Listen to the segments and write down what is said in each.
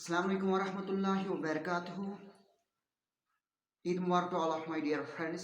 Assalamu alaikum wa rahmatullahi wa barakatuh. Eid Mubarak to all of my dear friends.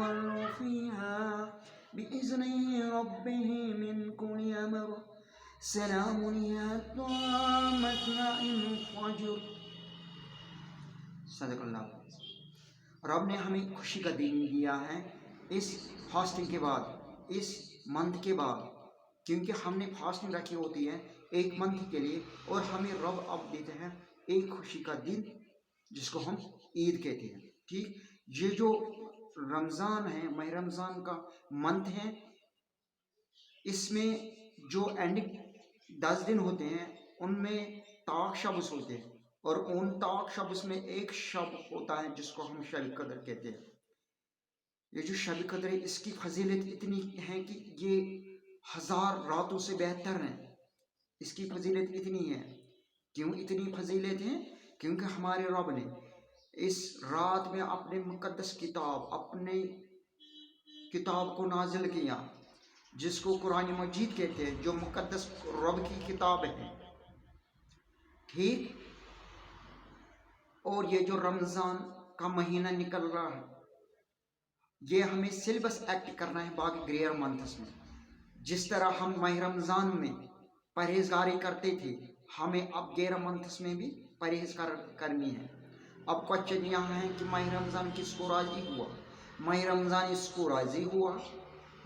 والروح فيها بإذن ربهم من كل أمر سلام هي حتى مطلع الفجر صدق اللہ۔ رب نے ہمیں خوشی کا دن دیا ہے اس فاسٹنگ کے بعد، اس منتھ کے بعد، کیونکہ ہم نے فاسٹنگ رکھی ہوتی ہے ایک منتھ کے لیے، اور ہمیں رب اب دیتے ہیں ایک خوشی کا دن جس کو ہم عید کہتے ہیں۔ ٹھیک، یہ جو رمضان ہے، ماہ رمضان کا منتھ ہے، اس میں جو اینڈنگ 10 دن ہوتے ہیں ان میں طاق شبز ہوتے ہیں، اور ان طاق شبز میں ایک شب ہوتا ہے جس کو ہم شب قدر کہتے ہیں۔ یہ جو شب قدر ہے اس کی فضیلت اتنی ہے کہ یہ 1000 راتوں سے بہتر ہے۔ اس کی فضیلت اتنی ہے، کیوں اتنی فضیلت ہے؟ کیونکہ ہمارے رب نے اس رات میں اپنے مقدس اپنے کتاب کو نازل کیا، جس کو قرآن مجید کہتے ہیں، جو مقدس رب کی کتاب ہے۔ ٹھیک، اور یہ جو رمضان کا مہینہ نکل رہا ہے، یہ ہمیں سلیبس ایکٹ کرنا ہے باقی گریئر منتھس میں۔ جس طرح ہم ماہ رمضان میں پرہیزگاری کرتے تھے، ہمیں اب گیرہ منتھس میں بھی پرہیز کرنی ہے۔ اب کوشچن یہاں ہے کہ ماہ رمضان کس کو راضی ہوا؟ ماہ رمضان اس کو راضی ہوا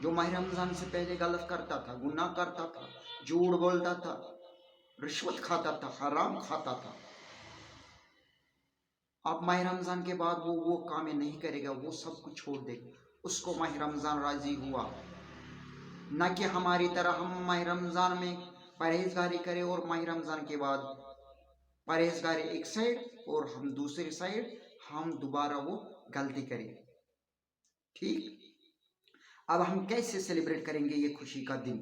جو ماہ رمضان سے پہلے غلط کرتا تھا، گناہ کرتا تھا، جھوٹ بولتا تھا، رشوت کھاتا تھا، حرام کھاتا تھا۔ اب ماہ رمضان کے بعد وہ کامیں نہیں کرے گا، وہ سب کچھ چھوڑ دے گا، اس کو ماہ رمضان راضی ہوا۔ نہ کہ ہماری طرح ہم ماہ رمضان میں پرہیزگاری کریں اور ماہ رمضان کے بعد پرہیزگاری ایک سائڈ اور ہم دوسری سائڈ ہم دوبارہ وہ غلطی کریں۔ ٹھیک، اب ہم کیسے سیلیبریٹ کریں گے یہ خوشی کا دن؟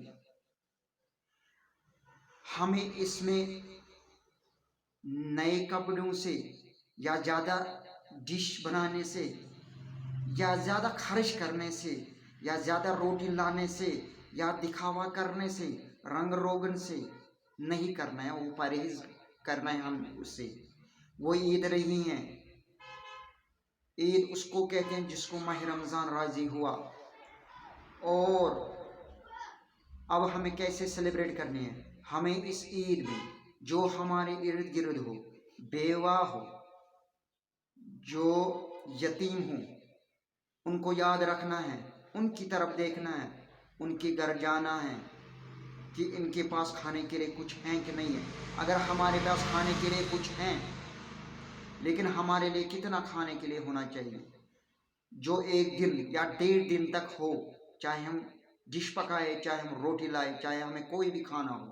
ہمیں اس میں نئے کپڑوں سے یا زیادہ ڈش بنانے سے یا زیادہ خرچ کرنے سے یا زیادہ روٹی لانے سے یا دکھاوا کرنے سے، رنگ روگن سے نہیں کرنا ہے، وہ پرہیز کرنا ہے ہم اس سے۔ وہ عید رہی ہیں، عید اس کو کہتے ہیں جس کو ماہ رمضان راضی ہوا۔ اور اب ہمیں کیسے سیلیبریٹ کرنی ہے؟ ہمیں اس عید میں جو ہمارے ارد گرد ہو، بیوہ ہو، جو یتیم ہوں، ان کو یاد رکھنا ہے، ان کی طرف دیکھنا ہے، ان کے گھر جانا ہے کہ ان کے پاس کھانے کے لیے کچھ ہیں کہ نہیں ہے۔ اگر ہمارے پاس کھانے کے لیے کچھ ہیں، لیکن ہمارے لیے کتنا کھانے کے لیے ہونا چاہیے؟ جو 1 دن یا 1.5 دن تک ہو، چاہے ہم ڈش پکائے، چاہے ہم روٹی لائے، چاہے ہمیں کوئی بھی کھانا ہو،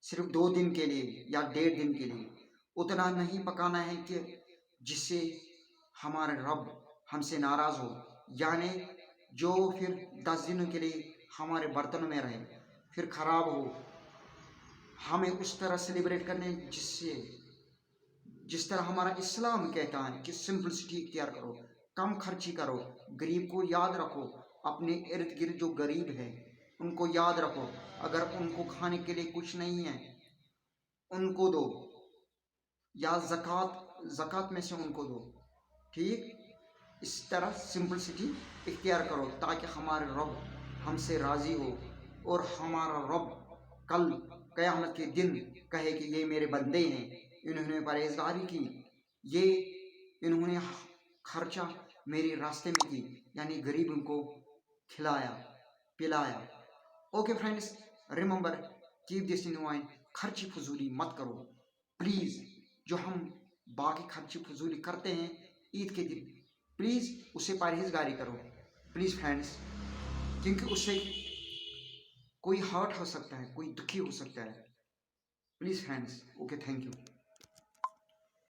صرف 2 دن کے لیے یا 1.5 دن کے لیے اتنا نہیں پکانا ہے کہ جس سے ہمارے رب ہم سے ناراض ہو، یعنی جو پھر 10 دنوں کے لیے ہمارے برتن میں رہے، پھر خراب ہو۔ ہمیں اس طرح سیلیبریٹ کرنے جس طرح ہمارا اسلام کہتا ہے کہ سمپلسٹی اختیار کرو، کم خرچی کرو، غریب کو یاد رکھو، اپنے ارد گرد جو غریب ہے ان کو یاد رکھو، اگر ان کو کھانے کے لیے کچھ نہیں ہے ان کو دو، یا زکوٰۃ میں سے ان کو دو۔ ٹھیک، اس طرح سمپلسٹی اختیار کرو تاکہ ہمارے رب ہم سے راضی ہو، اور ہمارا رب کل قیامت کے دن کہے کہ یہ میرے بندے ہیں، انہوں نے پرہیزگاری کی، انہوں نے خرچہ میرے راستے میں کی، یعنی غریبوں کو کھلایا پلایا۔ Okay friends, remember, keep this in mind, خرچی فضولی مت کرو پلیز۔ جو ہم باقی خرچی فضولی کرتے ہیں عید کے دن، پلیز اسے پرہیزگاری کرو پلیز فرینڈس، کیونکہ اس سے کوئی ہرٹ ہو سکتا ہے، کوئی دکھی ہو سکتا ہے۔ Please friends, okay, thank you.